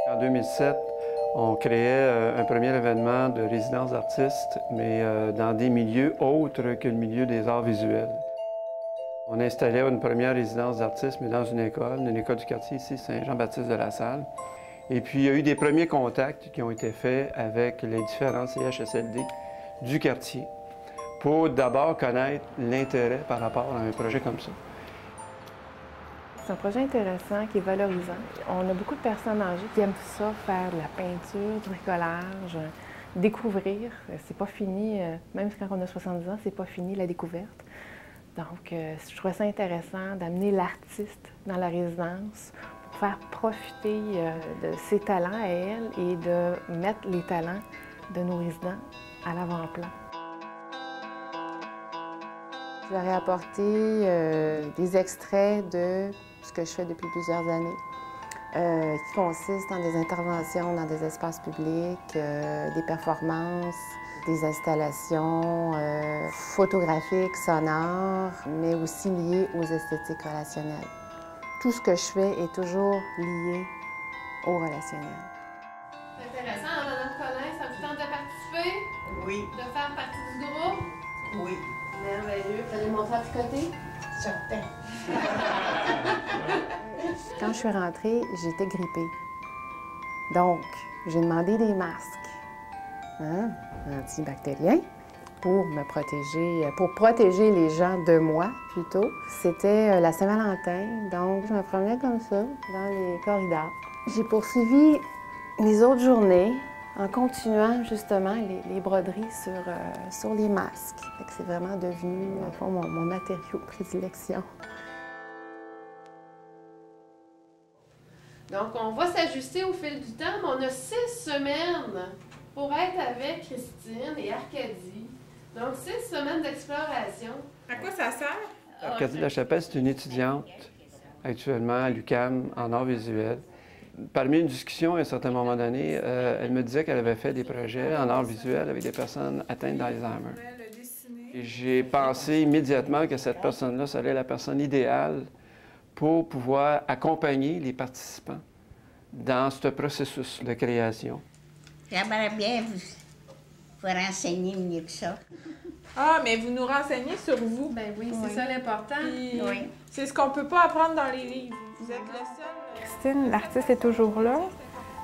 En 2007, on créait un premier événement de résidence d'artistes, mais dans des milieux autres que le milieu des arts visuels. On installait une première résidence d'artistes, mais dans une école du quartier ici, Saint-Jean-Baptiste-de-la-Salle. Et puis, il y a eu des premiers contacts qui ont été faits avec les différents CHSLD du quartier pour d'abord connaître l'intérêt par rapport à un projet comme ça. C'est un projet intéressant, qui est valorisant. On a beaucoup de personnes âgées qui aiment ça, faire de la peinture, du bricolage, découvrir. C'est pas fini, même quand on a 70 ans, c'est pas fini la découverte. Donc, je trouvais ça intéressant d'amener l'artiste dans la résidence pour faire profiter de ses talents à elle et de mettre les talents de nos résidents à l'avant-plan. Je leur ai apporté des extraits de ce que je fais depuis plusieurs années, qui consistent en des interventions dans des espaces publics, des performances, des installations photographiques, sonores, mais aussi liées aux esthétiques relationnelles. Tout ce que je fais est toujours lié au relationnel. C'est intéressant, hein, Mme Collin, ça vous tente de participer? Oui. De faire partie du groupe? Oui. Merveilleux. Vous allez montrer à picoter? Certain. Quand je suis rentrée, j'étais grippée. Donc, j'ai demandé des masques antibactériens pour me protéger, pour protéger les gens de moi, plutôt. C'était la Saint-Valentin, donc je me promenais comme ça dans les corridors. J'ai poursuivi les autres journées en continuant justement les broderies sur les masques. C'est vraiment devenu, au fond, mon matériau de prédilection. Donc, on va s'ajuster au fil du temps, mais on a 6 semaines pour être avec Christine et Arcadie. Donc, 6 semaines d'exploration. À quoi ça sert? Arcadie de la Chapelle, c'est une étudiante actuellement à l'UQAM en arts visuels. Parmi une discussion, à un certain moment donné, elle me disait qu'elle avait fait des projets en arts visuels avec des personnes atteintes d'Alzheimer. Et j'ai pensé immédiatement que cette personne-là serait la personne idéale pour pouvoir accompagner les participants dans ce processus de création. J'aimerais bien vous renseigner mieux que ça. Ah, mais vous nous renseignez sur vous. Ben oui, c'est ça l'important. Oui. C'est ce qu'on peut pas apprendre dans les livres. Vous êtes le seul. Christine, l'artiste, est toujours là.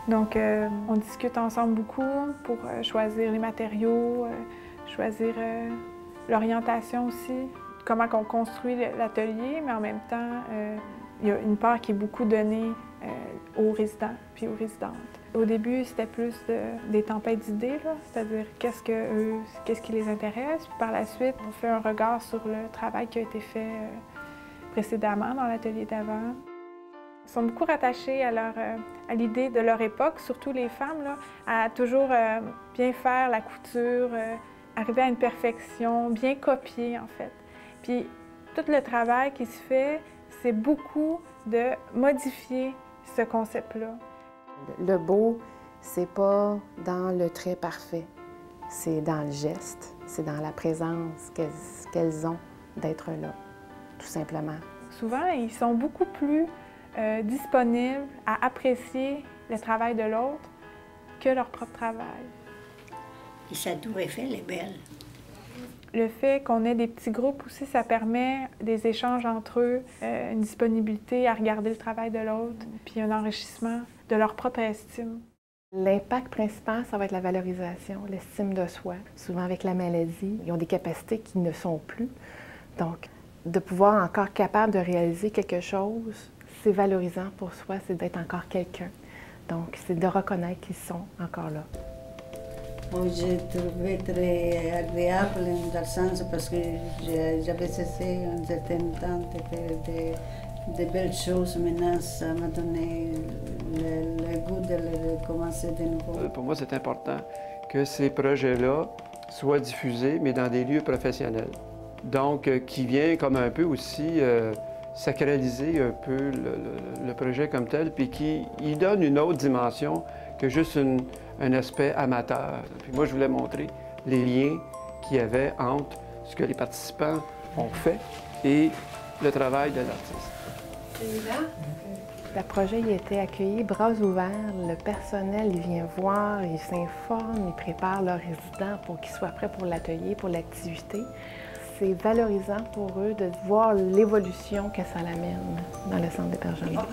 Donc, on discute ensemble beaucoup pour choisir les matériaux, choisir l'orientation aussi, comment on construit l'atelier, mais en même temps, il y a une part qui est beaucoup donnée aux résidents puis aux résidentes. Au début, c'était plus des tempêtes d'idées, c'est-à-dire qu'est-ce qui les intéresse. Puis par la suite, on fait un regard sur le travail qui a été fait précédemment dans l'atelier d'avant. Ils sont beaucoup rattachés à l'idée de leur époque, surtout les femmes, là, à toujours bien faire la couture, arriver à une perfection, bien copier en fait. Puis tout le travail qui se fait, c'est beaucoup de modifier ce concept-là. Le beau, c'est pas dans le trait parfait, c'est dans le geste, c'est dans la présence qu'elles ont d'être là, tout simplement. Souvent, ils sont beaucoup plus disponibles à apprécier le travail de l'autre que leur propre travail. Et sa tour Eiffel est belle. Le fait qu'on ait des petits groupes aussi, ça permet des échanges entre eux, une disponibilité à regarder le travail de l'autre, puis un enrichissement de leur propre estime. L'impact principal, ça va être la valorisation, l'estime de soi. Souvent avec la maladie, ils ont des capacités qui ne sont plus. Donc, de pouvoir encore capable de réaliser quelque chose, c'est valorisant pour soi, c'est d'être encore quelqu'un. Donc, c'est de reconnaître qu'ils sont encore là. Moi, j'ai trouvé très agréable dans le sens parce que j'avais cessé un certain temps de faire de belles choses. Maintenant, ça m'a donné le goût de commencer de nouveau. Pour moi, c'est important que ces projets-là soient diffusés, mais dans des lieux professionnels. Donc, qui vient comme un peu aussi sacraliser un peu le projet comme tel, puis qui y donne une autre dimension que juste un aspect amateur. Puis moi, je voulais montrer les liens qu'il y avait entre ce que les participants ont fait et le travail de l'artiste. C'est évident? Le projet il a été accueilli bras ouverts. Le personnel il vient voir, il s'informe, il prépare leurs résidents pour qu'ils soient prêts pour l'atelier, pour l'activité. C'est valorisant pour eux de voir l'évolution que ça l'amène dans le centre d'hébergement.